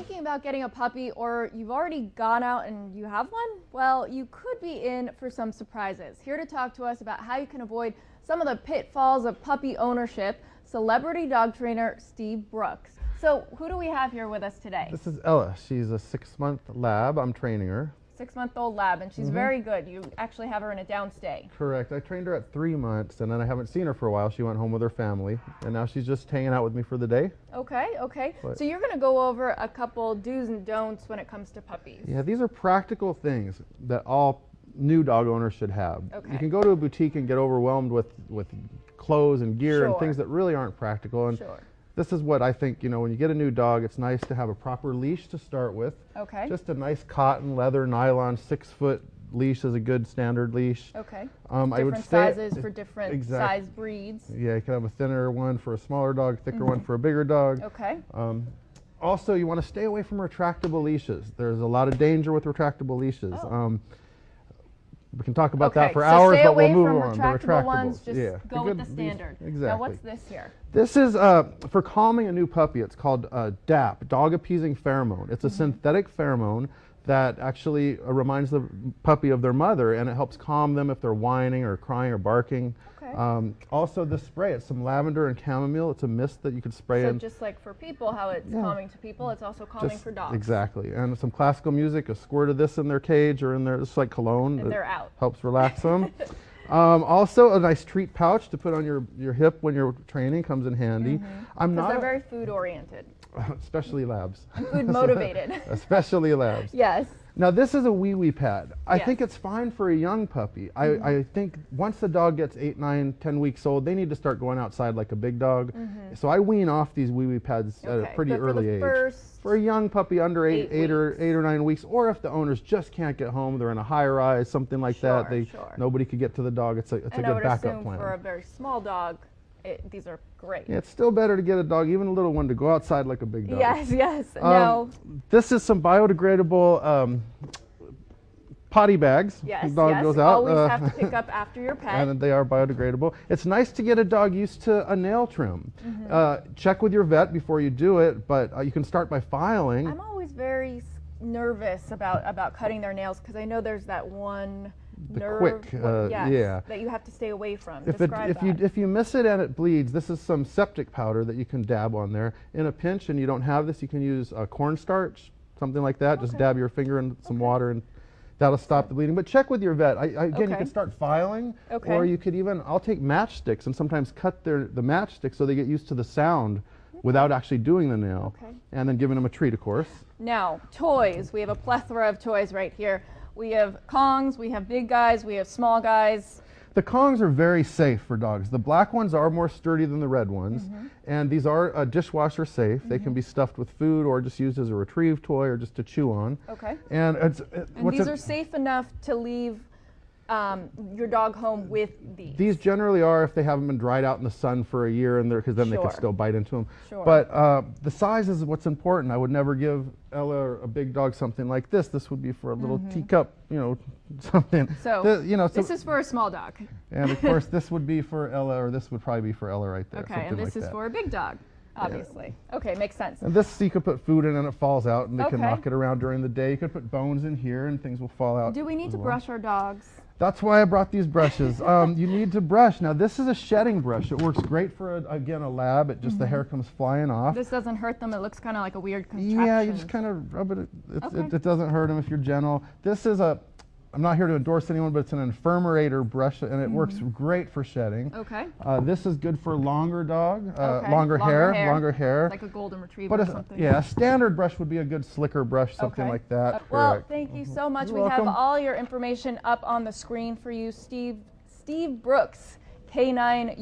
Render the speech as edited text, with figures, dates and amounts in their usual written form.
thinking about getting a puppy, or you've already gone out and you have one? Well, you could be in for some surprises. Here to talk to us about how you can avoid some of the pitfalls of puppy ownership, celebrity dog trainer Steve Brooks. So who do we have here with us today? This is Ella. She's a 6-month lab. I'm training her. 6-month-old lab, and she's very good. You actually have her in a downstay. Correct. I trained her at 3 months, and then I haven't seen her for a while. She went home with her family, and now she's just hanging out with me for the day. Okay. So you're going to go over a couple do's and don'ts when it comes to puppies. Yeah, these are practical things that all new dog owners should have. Okay. You can go to a boutique and get overwhelmed with clothes and gear and Sure. things that really aren't practical. And Sure. this is what I think, when you get a new dog, it's nice to have a proper leash to start with. Okay. Just a nice cotton, leather, nylon, 6-foot leash is a good standard leash. Okay. I would Different sizes for different size breeds. Yeah, you can have a thinner one for a smaller dog, thicker one for a bigger dog. Okay. Also, you want to stay away from retractable leashes. There's a lot of danger with retractable leashes. Oh. We can talk about that for so hours, stay but away we'll move from on. retractable ones, Retractables, just yeah. go with the standard. Exactly. Now what's this here? This is for calming a new puppy. It's called DAP, dog appeasing pheromone. It's a synthetic pheromone that actually reminds the puppy of their mother, and it helps calm them if they're whining or crying or barking. Okay. Also, the spray, it's some lavender and chamomile. It's a mist that you could spray in. So just like for people, how it's calming to people, it's also calming for dogs. Exactly. And some classical music, a squirt of this in their cage or in their, it's like cologne. And they're out. Helps relax them. Also, a nice treat pouch to put on your hip when you're training comes in handy. Because they're very food oriented. Especially labs. Food motivated. Especially labs. Yes. Now this is a wee pad. I think it's fine for a young puppy. I think once the dog gets 8, 9, 10 weeks old, they need to start going outside like a big dog. So I wean off these wee pads at a pretty early age. For a young puppy under 8 or 9 weeks, or if the owners just can't get home, they're in a high rise, something like that. Nobody could get to the dog. It's a good backup plan. For a very small dog, these are great. Yeah, it's still better to get a dog, even a little one, to go outside like a big dog. Yes. No. This is some biodegradable potty bags. Yes. Goes out. Always have to pick up after your pet. And they are biodegradable. It's nice to get a dog used to a nail trim. Check with your vet before you do it, but you can start by filing. I'm always very nervous about cutting their nails because I know there's that one nerve that you have to stay away from. If you miss it and it bleeds, this is some septic powder that you can dab on there. In a pinch and you don't have this, you can use cornstarch, something like that. Just dab your finger in some water and that'll stop the bleeding. But check with your vet. Again, you can start filing, or you could even, I'll take matchsticks and sometimes cut the matchsticks so they get used to the sound without actually doing the nail. And then giving them a treat, of course. Now, toys. We have a plethora of toys right here. We have Kongs, we have big guys, we have small guys. The Kongs are very safe for dogs. The black ones are more sturdy than the red ones, and these are dishwasher safe. They can be stuffed with food or just used as a retrieve toy or just to chew on. And these are safe enough to leave your dog home with these. These generally are if they haven't been dried out in the sun for a year, and because then they can still bite into them. But the size is what's important. I would never give Ella or a big dog something like this. This would be for a little teacup, something. So, this is for a small dog. And of course, this would be for Ella, or this would probably be for Ella right there. Okay, and this is for a big dog, obviously. Okay, makes sense. And this, you could put food in and it falls out, and they can knock it around during the day. You could put bones in here and things will fall out. Do we need to brush our dogs? That's why I brought these brushes. You need to brush. Now this is a shedding brush. It works great for, again, a lab. It just, the hair comes flying off. This doesn't hurt them. It looks kind of like a weird contraption. Yeah, you just kind of rub it. It doesn't hurt them if you're gentle. This is I'm not here to endorse anyone, but it's an infirmarator brush, and it works great for shedding. This is good for longer dog, longer hair. Like a golden retriever or something. Yeah, a standard brush would be a good slicker brush, something like that. Well, thank you so much. We have all your information up on the screen for you. Steve Brooks, K9U.com.